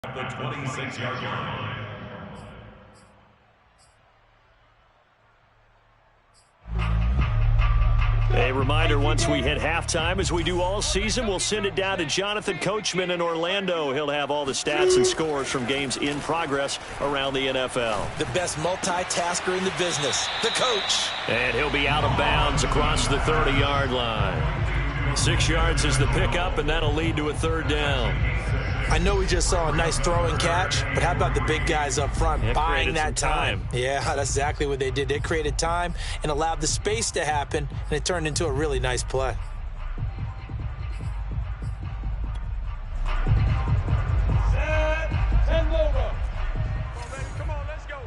At the 26-yard line. A reminder, once we hit halftime, as we do all season, we'll send it down to Jonathan Coachman in Orlando. He'll have all the stats and scores from games in progress around the NFL. The best multitasker in the business, the coach. And he'll be out of bounds across the 30-yard line. 6 yards is the pickup, and that'll lead to a third down. I know we just saw a nice throwing catch, but how about the big guys up front buying that time? Yeah, that's exactly what they did. They created time and allowed the space to happen, and it turned into a really nice play. Set and load up. Come on, let's go.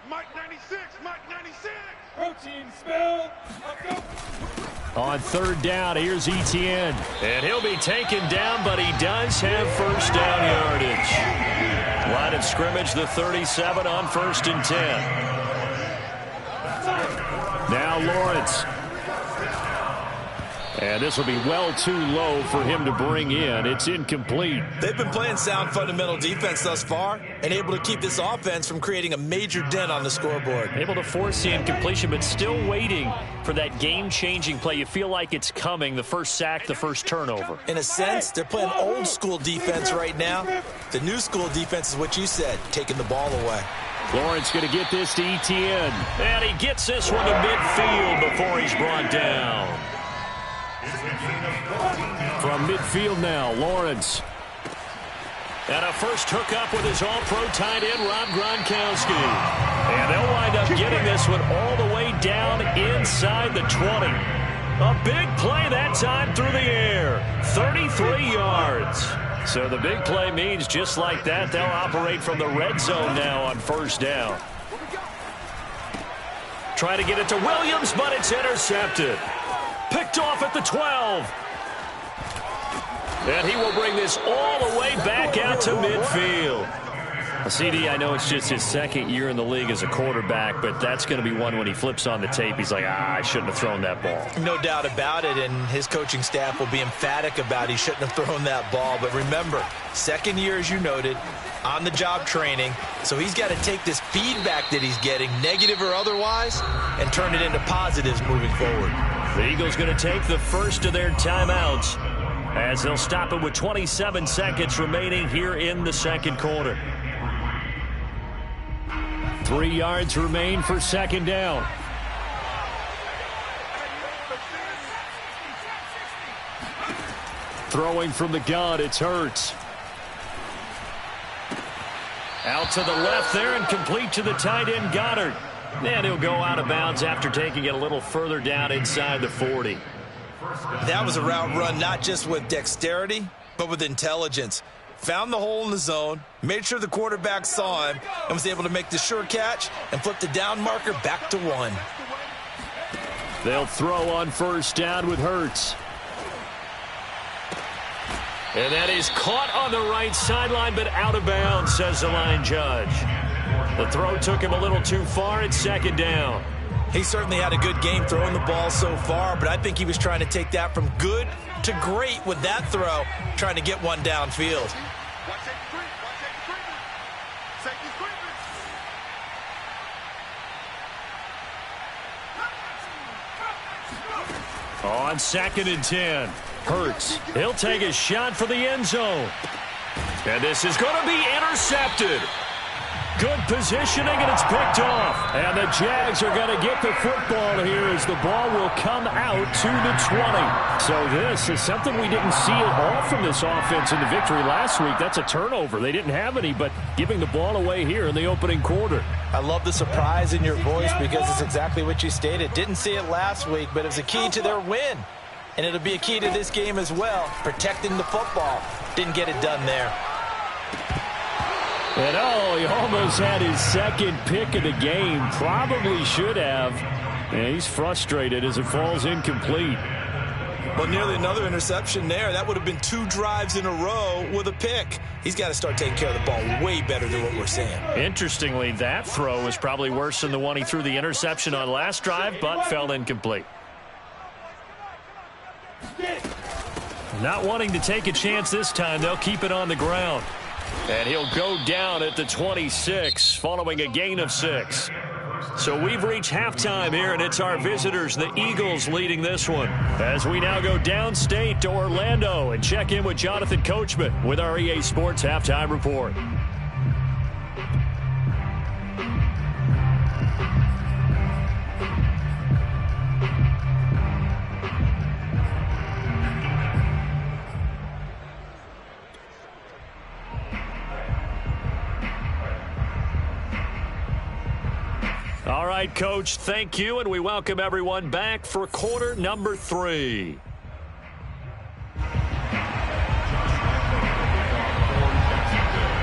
Mike 96, Mike 96. Protein spell. Let's go. On third down, here's Etienne. And he'll be taken down, but he does have first down yardage. Line of scrimmage, the 37 on 1st and 10. Now Lawrence. And this will be well too low for him to bring in. It's incomplete. They've been playing sound fundamental defense thus far and able to keep this offense from creating a major dent on the scoreboard. Able to force the incompletion, but still waiting for that game-changing play. You feel like it's coming, the first sack, the first turnover. In a sense, they're playing old-school defense right now. The new-school defense is what you said, taking the ball away. Lawrence going to get this to Etienne. And he gets this one to midfield before he's brought down. From midfield now, Lawrence. And a first hookup with his all-pro tight end, Rob Gronkowski. And they'll wind up getting this one all the way down inside the 20. A big play that time through the air. 33 yards. So the big play means just like that, they'll operate from the red zone now on first down. Try to get it to Williams, but it's intercepted. Picked off at the 12. And he will bring this all the way back out to midfield. CD, I know it's just his second year in the league as a quarterback, but that's going to be one when he flips on the tape. He's like, I shouldn't have thrown that ball. No doubt about it, and his coaching staff will be emphatic about he shouldn't have thrown that ball. But remember, second year, as you noted, on-the-job training, so he's got to take this feedback that he's getting, negative or otherwise, and turn it into positives moving forward. The Eagles going to take the first of their timeouts as they'll stop it with 27 seconds remaining here in the second quarter. 3 yards remain for second down. Throwing from the gun, it's Hurts. Out to the left there and complete to the tight end, Goddard. And he'll go out of bounds after taking it a little further down inside the 40. That was a route run not just with dexterity, but with intelligence. Found the hole in the zone, made sure the quarterback saw him, and was able to make the sure catch and flip the down marker back to 1. They'll throw on first down with Hurts. And that is caught on the right sideline, but out of bounds, says the line judge. The throw took him a little too far. It's second down. He certainly had a good game throwing the ball so far, but I think he was trying to take that from good to great with that throw, trying to get one downfield. On 2nd and 10, Hurts. He'll take a shot for the end zone. And this is going to be intercepted. Good positioning, and it's picked off. And the Jags are going to get the football here as the ball will come out to the 20. So this is something we didn't see at all from this offense in the victory last week. That's a turnover. They didn't have any, but giving the ball away here in the opening quarter. I love the surprise in your voice because it's exactly what you stated. Didn't see it last week, but it was a key to their win. And it'll be a key to this game as well, protecting the football. Didn't get it done there. And he almost had his second pick of the game. Probably should have. And he's frustrated as it falls incomplete. Well, nearly another interception there. That would have been 2 drives in a row with a pick. He's got to start taking care of the ball way better than what we're seeing. Interestingly, that throw was probably worse than the one he threw the interception on last drive, but fell incomplete. Not wanting to take a chance this time. They'll keep it on the ground. And he'll go down at the 26 following a gain of 6. So we've reached halftime here, and it's our visitors, the Eagles, leading this one. As we now go downstate to Orlando and check in with Jonathan Coachman with our EA Sports Halftime Report. All right, Coach, thank you, and we welcome everyone back for quarter number 3.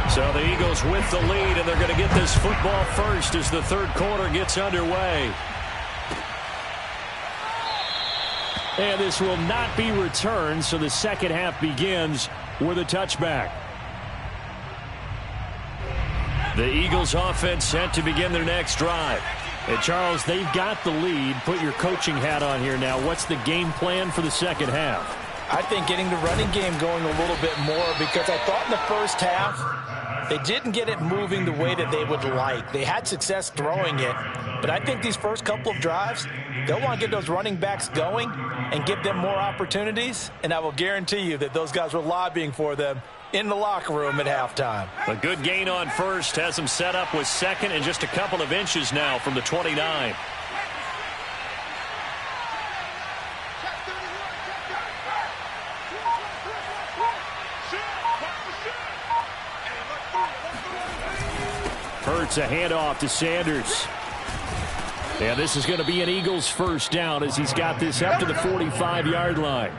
So the Eagles with the lead, and they're going to get this football first as the third quarter gets underway. And this will not be returned, so the second half begins with a touchback. The Eagles offense set to begin their next drive. And Charles, they've got the lead. Put your coaching hat on here now. What's the game plan for the second half? I think getting the running game going a little bit more, because I thought in the first half they didn't get it moving the way that they would like. They had success throwing it, but I think these first couple of drives, they'll want to get those running backs going and give them more opportunities, and I will guarantee you that those guys were lobbying for them in the locker room at halftime. A good gain on first has them set up with second and just a couple of inches now from the 29. Hurts a handoff to Sanders. And this is going to be an Eagles first down as he's got this up to the 45-yard line.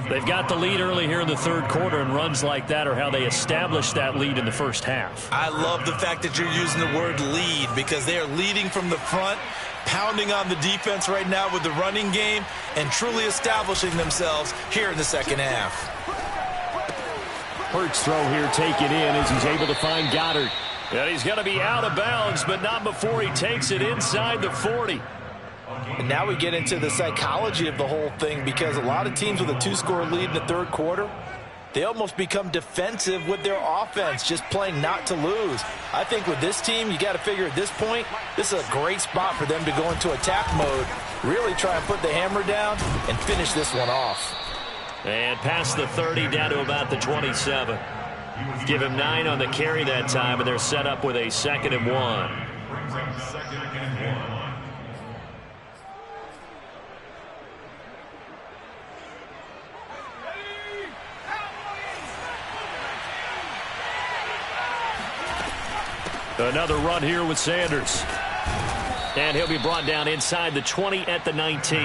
They've got the lead early here in the third quarter, and runs like that are how they established that lead in the first half. I love the fact that you're using the word lead, because they are leading from the front, pounding on the defense right now with the running game, and truly establishing themselves here in the second half. Hurts throw here taken in as he's able to find Goddard. And he's going to be out of bounds, but not before he takes it inside the 40. And now we get into the psychology of the whole thing, because a lot of teams with a 2-score lead in the third quarter, they almost become defensive with their offense, just playing not to lose. I think with this team, you got to figure at this point, this is a great spot for them to go into attack mode, really try and put the hammer down and finish this one off. And past the 30 down to about the 27. Give him 9 on the carry that time, and they're set up with a 2nd and 1. Another run here with Sanders. And he'll be brought down inside the 20 at the 19.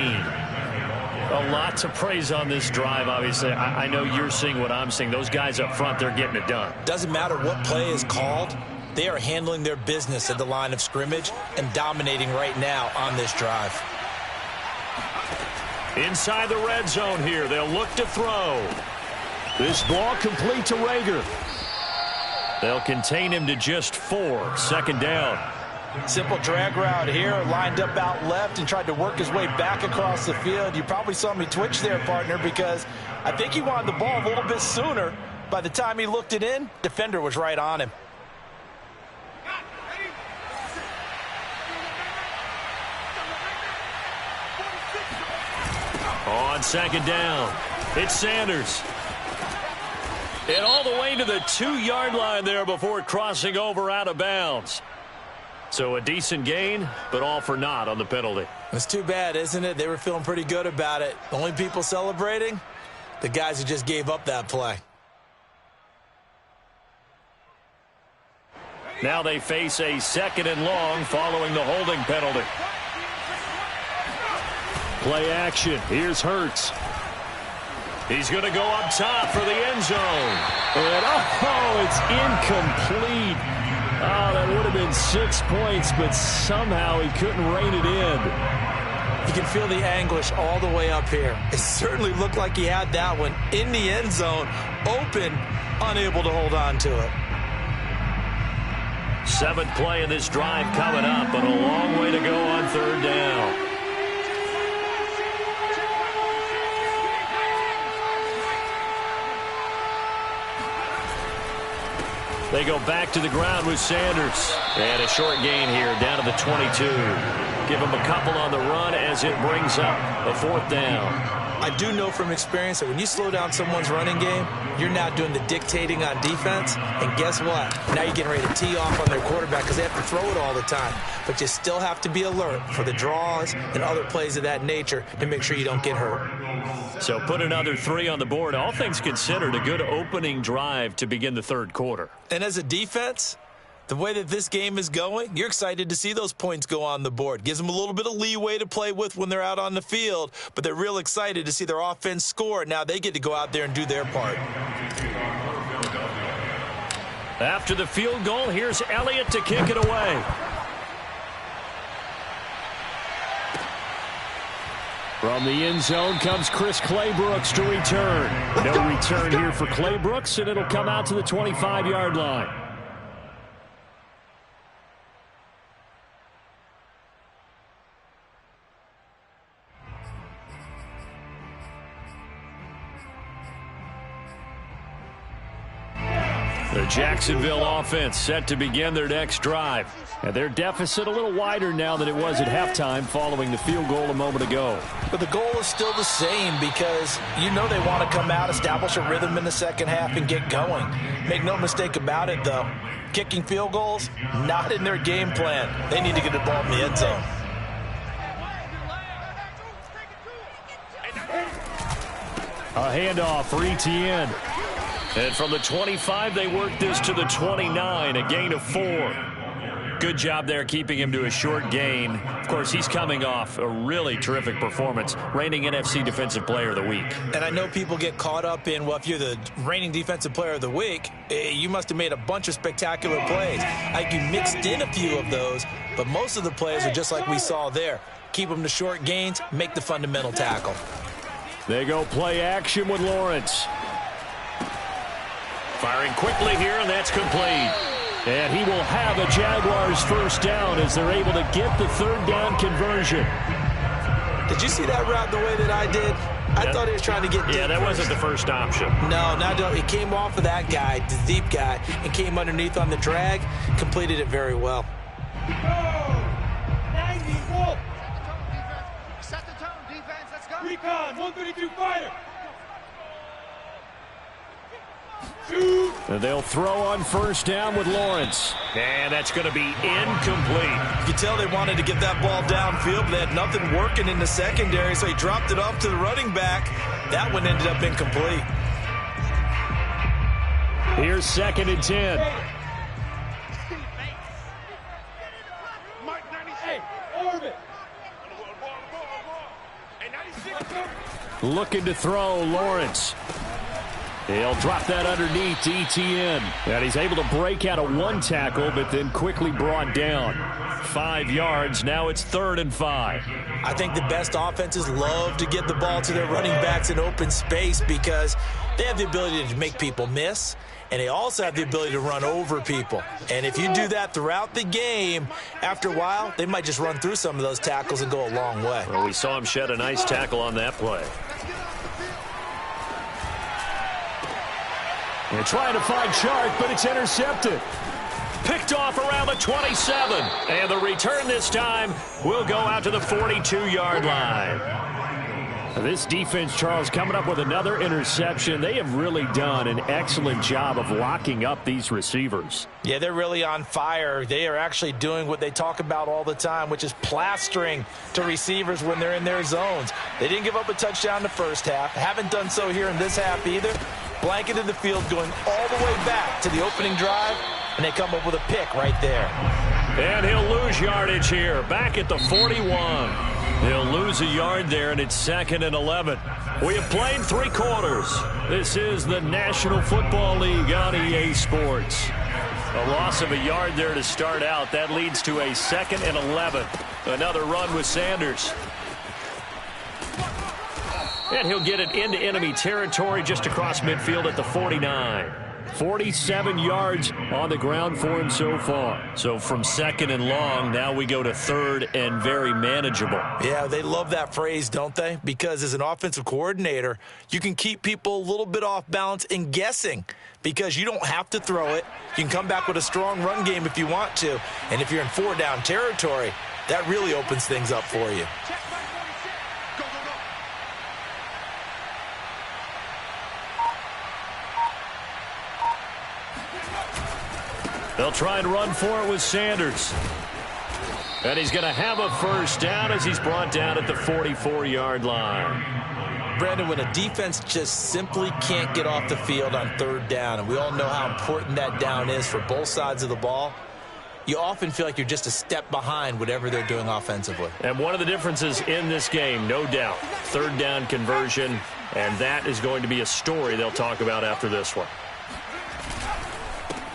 A lot to praise on this drive, obviously. I know you're seeing what I'm seeing. Those guys up front, they're getting it done. Doesn't matter what play is called. They are handling their business at the line of scrimmage and dominating right now on this drive. Inside the red zone here. They'll look to throw. This ball complete to Rager. They'll contain him to just 4. 2nd down. Simple drag route here, lined up out left and tried to work his way back across the field. You probably saw me twitch there, partner, because I think he wanted the ball a little bit sooner. By the time he looked it in, defender was right on him. On 2nd down, it's Sanders. And all the way to the 2-yard line there before crossing over out of bounds. So a decent gain, but all for naught on the penalty. It's too bad, isn't it? They were feeling pretty good about it. The only people celebrating, the guys who just gave up that play. Now they face a 2nd and long following the holding penalty. Play action. Here's Hurts. He's going to go up top for the end zone. And, it's incomplete. Oh, that would have been 6 points, but somehow he couldn't rein it in. You can feel the anguish all the way up here. It certainly looked like he had that one in the end zone, open, unable to hold on to it. 7th play in this drive coming up, but a long way to go on 3rd down. They go back to the ground with Sanders. And a short gain here down to the 22. Give them a couple on the run as it brings up a 4th down. I do know from experience that when you slow down someone's running game, you're now doing the dictating on defense. And guess what? Now you're getting ready to tee off on their quarterback because they have to throw it all the time. But you still have to be alert for the draws and other plays of that nature to make sure you don't get hurt. So put another 3 on the board. All things considered, a good opening drive to begin the 3rd quarter. And as a defense, the way that this game is going, you're excited to see those points go on the board. Gives them a little bit of leeway to play with when they're out on the field, but they're real excited to see their offense score. Now they get to go out there and do their part. After the field goal, here's Elliott to kick it away. From the end zone comes Chris Claybrooks to return. No return here for Claybrooks, and it'll come out to the 25-yard line. The Jacksonville offense set to begin their next drive. And their deficit a little wider now than it was at halftime following the field goal a moment ago. But the goal is still the same because you know they want to come out, establish a rhythm in the second half, and get going. Make no mistake about it, though. Kicking field goals, not in their game plan. They need to get the ball in the end zone. A handoff for Etienne. And from the 25, they work this to the 29, a gain of 4. Good job there keeping him to a short gain. Of course, he's coming off a really terrific performance, reigning NFC Defensive Player of the Week. And I know people get caught up in, well, if you're the reigning Defensive Player of the Week, you must have made a bunch of spectacular plays. I think you mixed in a few of those, but most of the plays are just like we saw there. Keep them to short gains, make the fundamental tackle. They go play action with Lawrence. Firing quickly here, and that's complete. And he will have a Jaguars first down as they're able to get the 3rd down conversion. Did you see that route the way that I did? I thought he was trying to get deep. Yeah, that wasn't the first option. No, it came off of that guy, the deep guy, and came underneath on the drag, completed it very well. 90 Wolf. Set the tone, defense. Let's go. Recon 132 fighter. And they'll throw on first down with Lawrence. And that's going to be incomplete. You could tell they wanted to get that ball downfield, but they had nothing working in the secondary, so he dropped it off to the running back. That one ended up incomplete. Here's 2nd and 10. Mike 98. Orbit. Hey, 96. Looking to throw, Lawrence. He'll drop that underneath to Etienne. And he's able to break out of 1 tackle, but then quickly brought down. 5 yards. Now it's 3rd and 5. I think the best offenses love to get the ball to their running backs in open space because they have the ability to make people miss, and they also have the ability to run over people. And if you do that throughout the game, after a while, they might just run through some of those tackles and go a long way. Well, we saw him shed a nice tackle on that play. And trying to find Chark, but it's intercepted. Picked off around the 27. And the return this time will go out to the 42-yard line. This defense, Charles, coming up with another interception. They have really done an excellent job of locking up these receivers. Yeah, they're really on fire. They are actually doing what they talk about all the time, which is plastering to receivers when they're in their zones. They didn't give up a touchdown in the first half. Haven't done so here in this half either. Blanketed the field going all the way back to the opening drive, and they come up with a pick right there. And he'll lose yardage here, back at the 41. He'll lose a yard there, and it's 2nd and 11. We have played 3 quarters. This is the National Football League on EA Sports. A loss of a yard there to start out. That leads to a 2nd and 11. Another run with Sanders. And he'll get it into enemy territory just across midfield at the 49. 47 yards on the ground for him so far. So from second and long, now we go to third and very manageable. Yeah, they love that phrase, don't they? Because as an offensive coordinator, you can keep people a little bit off balance and guessing because you don't have to throw it. You can come back with a strong run game if you want to. And if you're in 4-down territory, that really opens things up for you. They'll try and run for it with Sanders. And he's going to have a first down as he's brought down at the 44-yard line. Brandon, when a defense just simply can't get off the field on third down, and we all know how important that down is for both sides of the ball, you often feel like you're just a step behind whatever they're doing offensively. And one of the differences in this game, no doubt, third down conversion, and that is going to be a story they'll talk about after this one.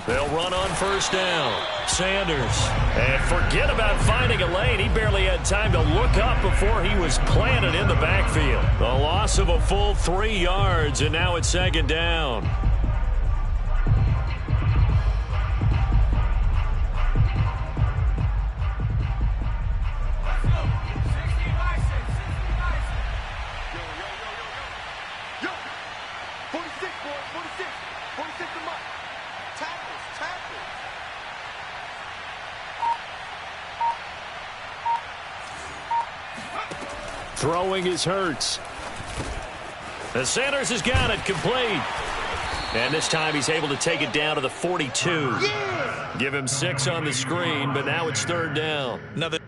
They'll run on first down. Sanders. And forget about finding a lane. He barely had time to look up before he was planted in the backfield. The loss of a full 3 yards, and now it's second down. Throwing is Hurts. And Sanders has got it complete. And this time he's able to take it down to the 42. Yeah. Give him 6 on the screen, but now it's third down. Another.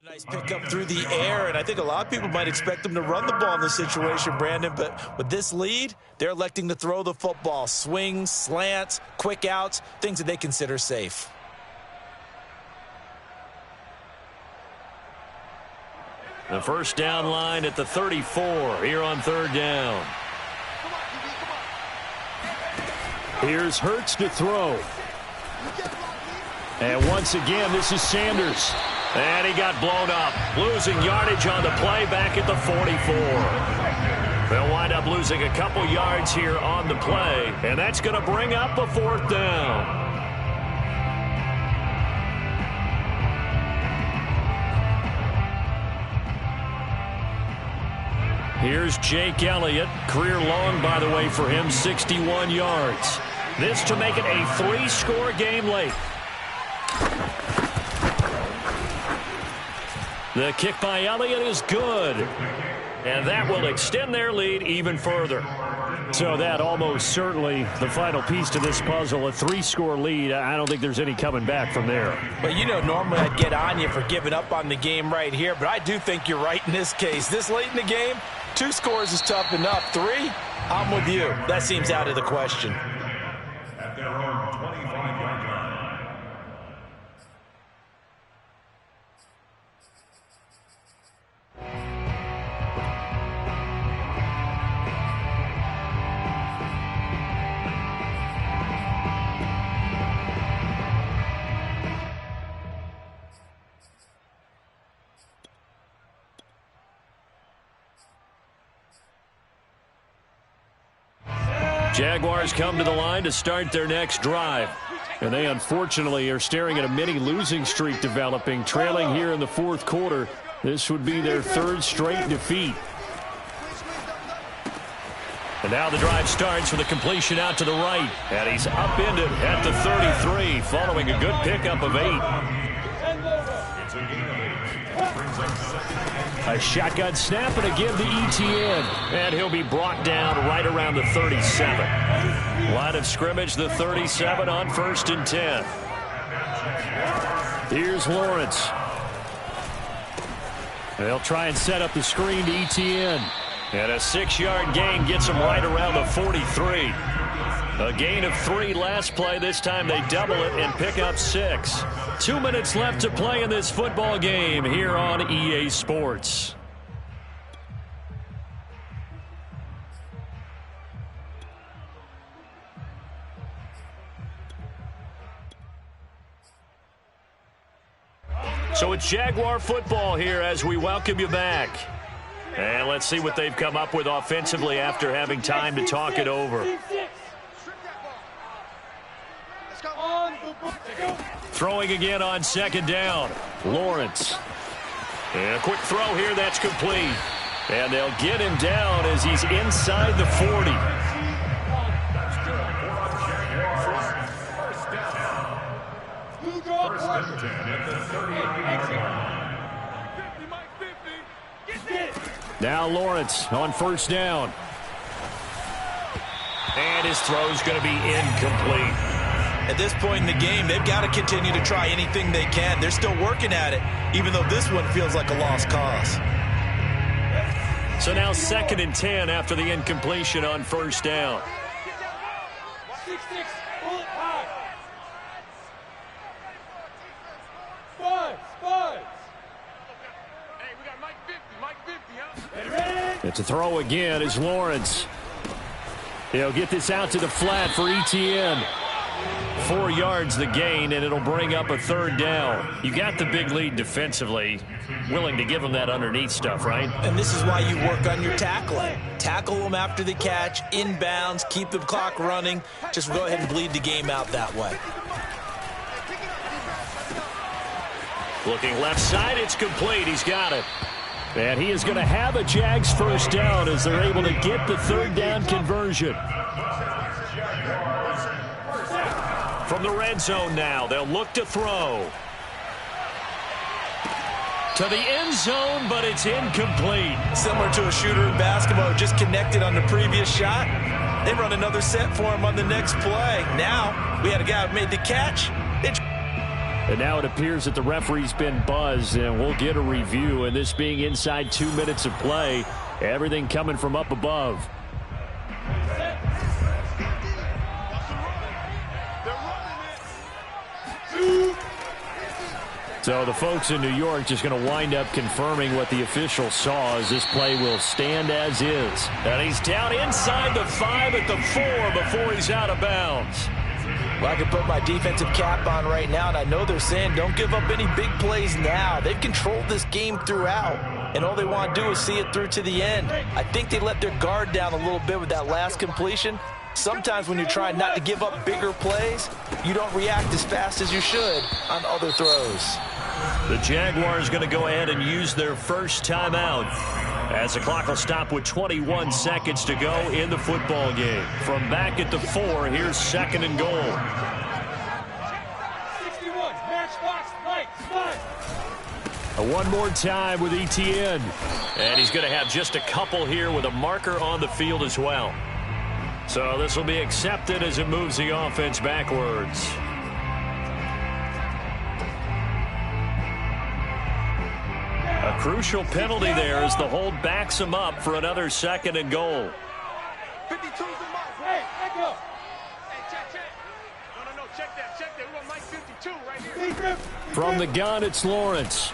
Nice pickup through the air, and I think a lot of people might expect them to run the ball in this situation, Brandon, but with this lead, they're electing to throw the football. Swings, slants, quick outs, things that they consider safe. The first down line at the 34 here on third down. Here's Hurts to throw. And once again, this is Sanders. And he got blown up, losing yardage on the play back at the 44. They'll wind up losing a couple yards here on the play, and that's going to bring up a fourth down. Here's Jake Elliott, career long, by the way, for him, 61 yards. This to make it a 3-score game late. The kick by Elliott is good. And that will extend their lead even further. So that almost certainly the final piece to this puzzle, a 3-score lead. I don't think there's any coming back from there. But you know, normally I'd get on you for giving up on the game right here, but I do think you're right in this case. This late in the game, 2 scores is tough enough. 3, I'm with you. That seems out of the question. At their own 25-yard line. Jaguars come to the line to start their next drive. And they unfortunately are staring at a mini losing streak developing, trailing here in the fourth quarter. This would be their 3rd straight defeat. And now the drive starts with a completion out to the right. And he's upended at the 33 following a good pickup of 8. A shotgun snap and again to Etienne. And he'll be brought down right around the 37. Line of scrimmage, the 37 on 1st and 10. Here's Lawrence. They'll try and set up the screen to Etienne. And a 6-yard gain gets him right around the 43. A gain of 3 last play. This time they double it and pick up 6. 2 minutes left to play in this football game here on EA Sports. So it's Jaguar football here as we welcome you back. And let's see what they've come up with offensively after having time to talk it over. Throwing again on 2nd down. Lawrence. And a quick throw here that's complete. And they'll get him down as he's inside the 40. Now Lawrence on 1st down. And his throw's going to be incomplete. At this point in the game, they've got to continue to try anything they can. They're still working at it, even though this one feels like a lost cause. So now 2nd and 10 after the incompletion on 1st down. 6-6, bullet high. Spuds. Hey, we got Mike 50, huh? It's a throw again as Lawrence. He'll get this out to the flat for Etienne. 4 yards the gain, and it'll bring up a 3rd down. You got the big lead defensively. Willing to give them that underneath stuff, right? And this is why you work on your tackling. Tackle them after the catch, inbounds, keep the clock running. Just go ahead and bleed the game out that way. Looking left side, it's complete. He's got it. And he is going to have a Jags 1st down as they're able to get the 3rd down conversion. From the red zone now, they'll look to throw. To the end zone, but it's incomplete. Similar to a shooter in basketball, just connected on the previous shot. They run another set for him on the next play. Now, we had a guy who made the catch. And now it appears that the referee's been buzzed, and we'll get a review. And this being inside 2 minutes of play, everything coming from up above. So the folks in New York just going to wind up confirming what the official saw as this play will stand as is. And he's down inside the 5 at the 4 before he's out of bounds. Well, I can put my defensive cap on right now, and I know they're saying don't give up any big plays now. They've controlled this game throughout, and all they want to do is see it through to the end. I think they let their guard down a little bit with that last completion. Sometimes when you're trying not to give up bigger plays, you don't react as fast as you should on other throws. The Jaguars going to go ahead and use their first timeout as the clock will stop with 21 seconds to go in the football game. From back at the 4, here's 2nd and goal. 61, matchbox, light, spot. One more time with Etienne. And he's going to have just a couple here with a marker on the field as well. So this will be accepted as it moves the offense backwards. A crucial penalty there as the hold backs him up for another 2nd and goal. 52's the mark. Hey, let go. Hey, check. No, check that. We want Mike 52 right here. From the gun, it's Lawrence.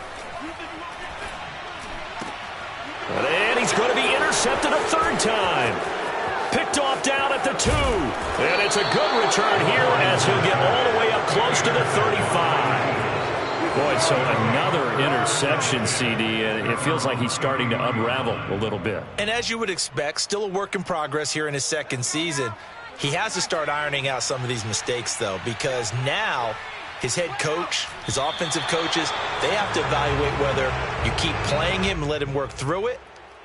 And he's going to be intercepted a 3rd time. Picked off down at the 2. And it's a good return here as he'll get all the way up close to the 35. Boy, so another interception, CD, and it feels like he's starting to unravel a little bit. And as you would expect, still a work in progress here in his 2nd season. He has to start ironing out some of these mistakes, though, because now his head coach, his offensive coaches, they have to evaluate whether you keep playing him and let him work through it,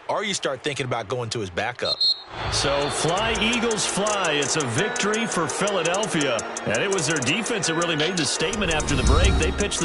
or you start thinking about going to his backup. So fly, Eagles, fly. It's a victory for Philadelphia. And it was their defense that really made the statement after the break. They pitched the